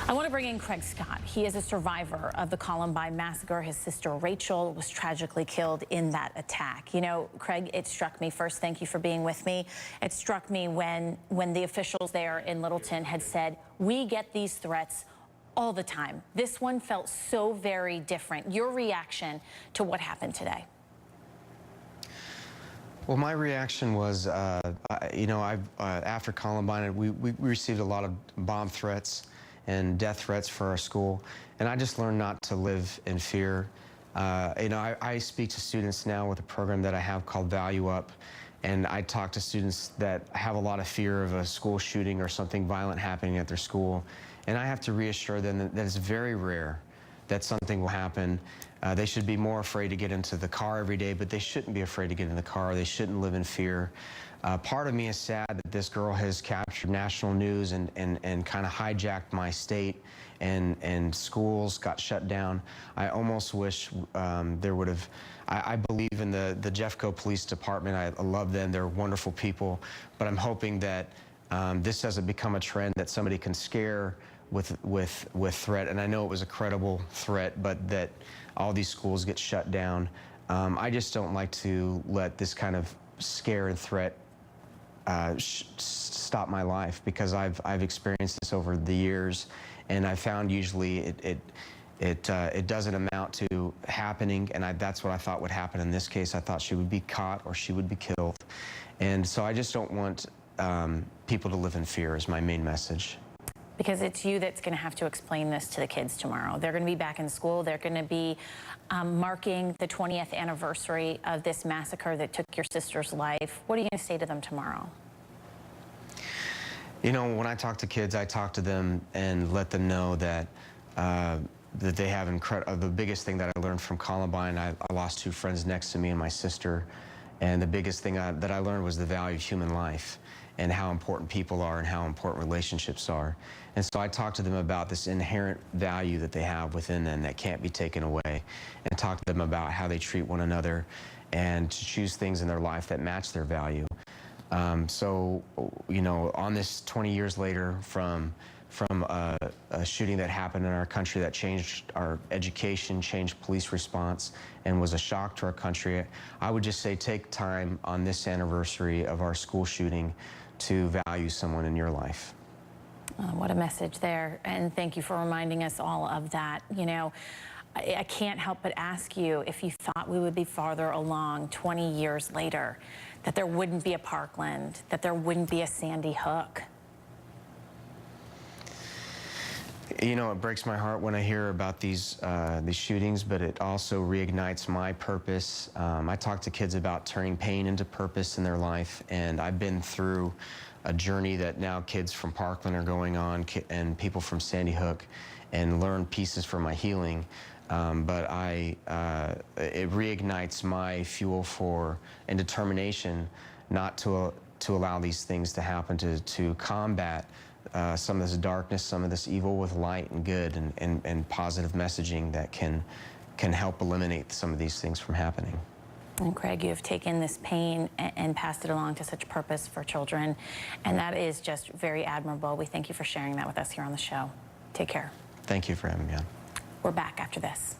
I want to bring in Craig Scott. He is a survivor of the Columbine massacre. His sister Rachel was tragically killed in that attack. You know, Craig, it struck me first. Thank you for being with me. It struck me when the officials there in Littleton had said, we get these threats all the time. This one felt so very different. Your reaction to what happened today? Well, my reaction was, after Columbine, we received a lot of bomb threats and death threats for our school, and I just learned not to live in fear. I speak to students now with a program that I have called Value Up, and I talk to students that have a lot of fear of a school shooting or something violent happening at their school, and I have to reassure them that it's very rare that something will happen. They should be more afraid to get into the car every day, but they shouldn't be afraid to get in the car. They shouldn't live in fear. Part of me is sad that this girl has captured national news and kind of hijacked my state, and schools got shut down. I almost wish there would have, I believe in the Jeffco Police Department. I love them. They're wonderful people. But I'm hoping that this doesn't become a trend that somebody can scare with threat. And I know it was a credible threat, but that all these schools get shut down. I just don't like to let this kind of scare and threat stop my life, because I've experienced this over the years, and I found usually it doesn't amount to happening, and that's what I thought would happen in this case. I thought she would be caught or she would be killed, and so I just don't want people to live in fear is my main message. Because it's you that's going to have to explain this to the kids tomorrow. They're going to be back in school. They're going to be marking the 20th anniversary of this massacre that took your sister's life. What are you going to say to them tomorrow? You know, when I talk to kids, I talk to them and let them know that that they have the biggest thing that I learned from Columbine. I lost two friends next to me and my sister, and the biggest thing that I learned was the value of human life and how important people are and how important relationships are. And so I talk to them about this inherent value that they have within them that can't be taken away, and talk to them about how they treat one another and to choose things in their life that match their value. So, you know, on this 20 years later from a shooting that happened in our country that changed our education, changed police response, and was a shock to our country, I would just say take time on this anniversary of our school shooting to value someone in your life. What a message there, and thank you for reminding us all of that. You know, I can't help but ask you if you thought we would be farther along 20 years later, that there wouldn't be a Parkland, that there wouldn't be a Sandy Hook. You know, it breaks my heart when I hear about these shootings, but it also reignites my purpose. I talk to kids about turning pain into purpose in their life, and I've been through a journey that now kids from Parkland are going on, and people from Sandy Hook, and learn pieces for my healing. But it reignites my fuel for and determination not to allow these things to happen, to combat some of this darkness, some of this evil with light and good and positive messaging that can help eliminate some of these things from happening. And Craig, you have taken this pain and passed it along to such purpose for children, and that is just very admirable. We thank you for sharing that with us here on the show. Take care. Thank you for having me on. We're back after this.